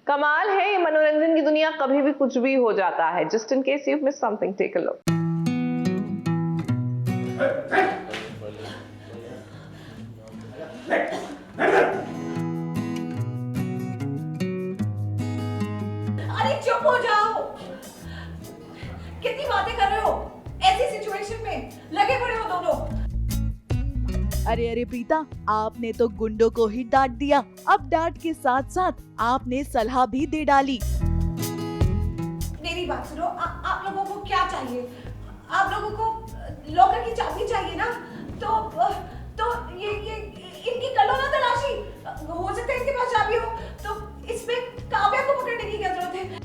कमाल है ये मनोरंजन की दुनिया, कभी भी कुछ भी हो जाता है। Just in case you miss something, take a look. अरे चुप हो जाओ, कितनी बातें कर रहे हो। ऐसी सिचुएशन में लगे पड़े हो दोनों। अरे अरे प्रीता, आपने तो गुंडों को ही डांट दिया। अब डांट के साथ साथ आपने सलाह भी दे डाली। मेरी बात सुनो, आप लोगों को क्या चाहिए? आप लोगों को लॉकर की चाबी चाहिए ना? तो ये इनकी कर लो ना तलाशी। हो सकता है इनके पास चाबी हो, तो इसमें काव्या को पकड़ने की क्या जरूरत है?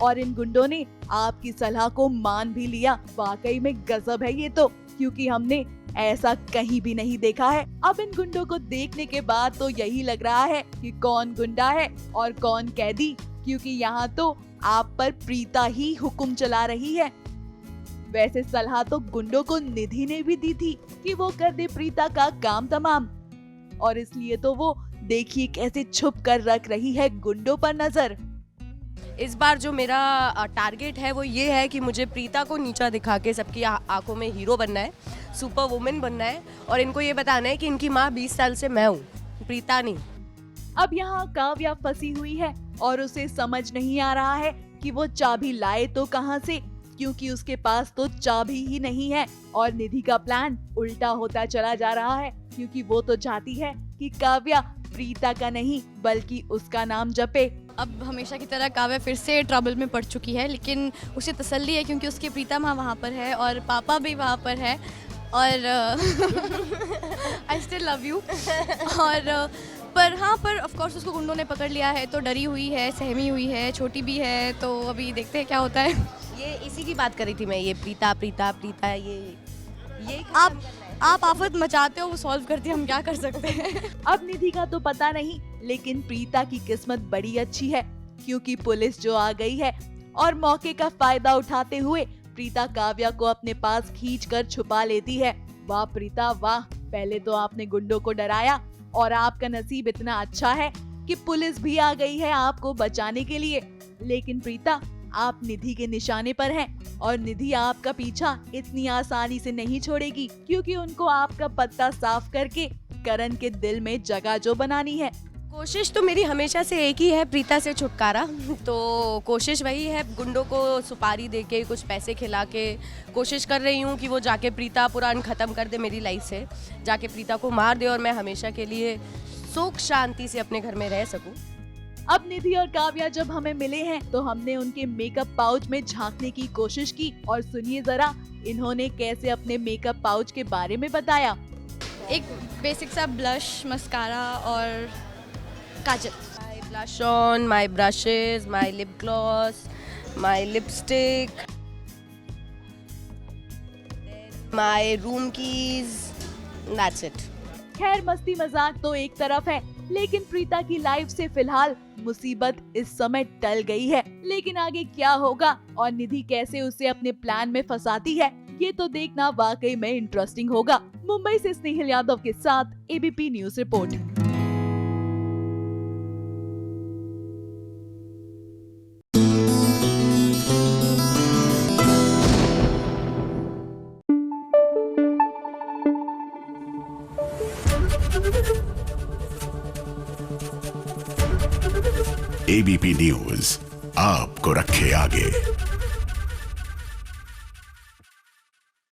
और इन गुंडों ने आपकी सलाह को मान भी लिया। वाकई में गजब है ये तो, क्योंकि हमने ऐसा कहीं भी नहीं देखा है। अब इन गुंडों को देखने के बाद तो यही लग रहा है कि कौन गुंडा है और कौन कैदी, क्योंकि यहाँ तो आप पर प्रीता ही हुक्म चला रही है। वैसे सलाह तो गुंडों को निधि ने भी दी थी कि वो कर दे प्रीता का काम तमाम, और इसलिए तो वो देखिए कैसे छुप कर रख रही है गुंडों पर नजर। इस बार जो मेरा टारगेट है वो ये है कि मुझे प्रीता को नीचा दिखा के सबकी आंखों में हीरो बनना है, सुपर वुमेन बनना है, और इनको ये बताना है कि इनकी माँ 20 साल से मैं हूँ, प्रीता नहीं। अब यहाँ काव्या फंसी हुई है और उसे समझ नहीं आ रहा है कि वो चाबी लाए तो कहाँ से, क्योंकि उसके पास तो चाबी ही नहीं है। और निधि का प्लान उल्टा होता चला जा रहा है, क्योंकि वो तो चाहती है कि काव्या प्रीता का नहीं बल्कि उसका नाम जपे। अब हमेशा की तरह काव्या फिर से ट्रबल में पड़ चुकी है, लेकिन उसे तसल्ली है क्योंकि उसकी प्रीता माँ वहाँ पर है और पापा भी वहाँ पर है, और आई स्टिल लव यू। और पर ऑफ कोर्स उसको गुंडों ने पकड़ लिया है, तो डरी हुई है, सहमी हुई है, छोटी भी है, तो अभी देखते हैं क्या होता है। ये इसी की बात कर रही थी मैं, ये प्रीता प्रीता प्रीता, ये आप आफत मचाते हो, वो सॉल्व करती है, हम क्या कर सकते हैं। अब निधि का तो पता नहीं, लेकिन प्रीता की किस्मत बड़ी अच्छी है, क्योंकि पुलिस जो आ गई है और मौके का फायदा उठाते हुए प्रीता काव्या को अपने पास खींचकर छुपा लेती है। वाह प्रीता वाह, पहले तो आपने गुंडों को डराया, और आपका नसीब इतना अच्छा है कि पुलिस भी आ गई है आपको बचाने के लिए। लेकिन प्रीता, आप निधि के निशाने पर हैं, और निधि आपका पीछा इतनी आसानी से नहीं छोड़ेगी, क्योंकि उनको आपका पत्ता साफ करके करण के दिल में जगह जो बनानी है। कोशिश तो मेरी हमेशा से एक ही है, प्रीता से छुटकारा। तो कोशिश वही है, गुंडों को सुपारी देके कुछ पैसे खिला के कोशिश कर रही हूँ कि वो जाके प्रीता पुराण खत्म कर दे मेरी लाइफ से, जाके प्रीता को मार दे और मैं हमेशा के लिए सुख शांति से अपने घर में रह सकूँ। अब निधि और काव्या जब हमें मिले हैं तो हमने उनके मेकअप पाउच में झांकने की कोशिश की, और सुनिए जरा इन्होंने कैसे अपने मेकअप पाउच के बारे में बताया। एक बेसिक सा ब्लश, मस्कारा और काजल। My blush on, my brushes, my lip gloss, my lipstick, my room keys, that's it. खैर मस्ती मजाक तो एक तरफ है, लेकिन प्रीता की लाइफ से फिलहाल मुसीबत इस समय टल गई है। लेकिन आगे क्या होगा और निधि कैसे उसे अपने प्लान में फंसाती है, ये तो देखना वाकई में इंटरेस्टिंग होगा। मुंबई से स्नेहिल यादव के साथ ABP news report. ABP news आपको रखे आगे।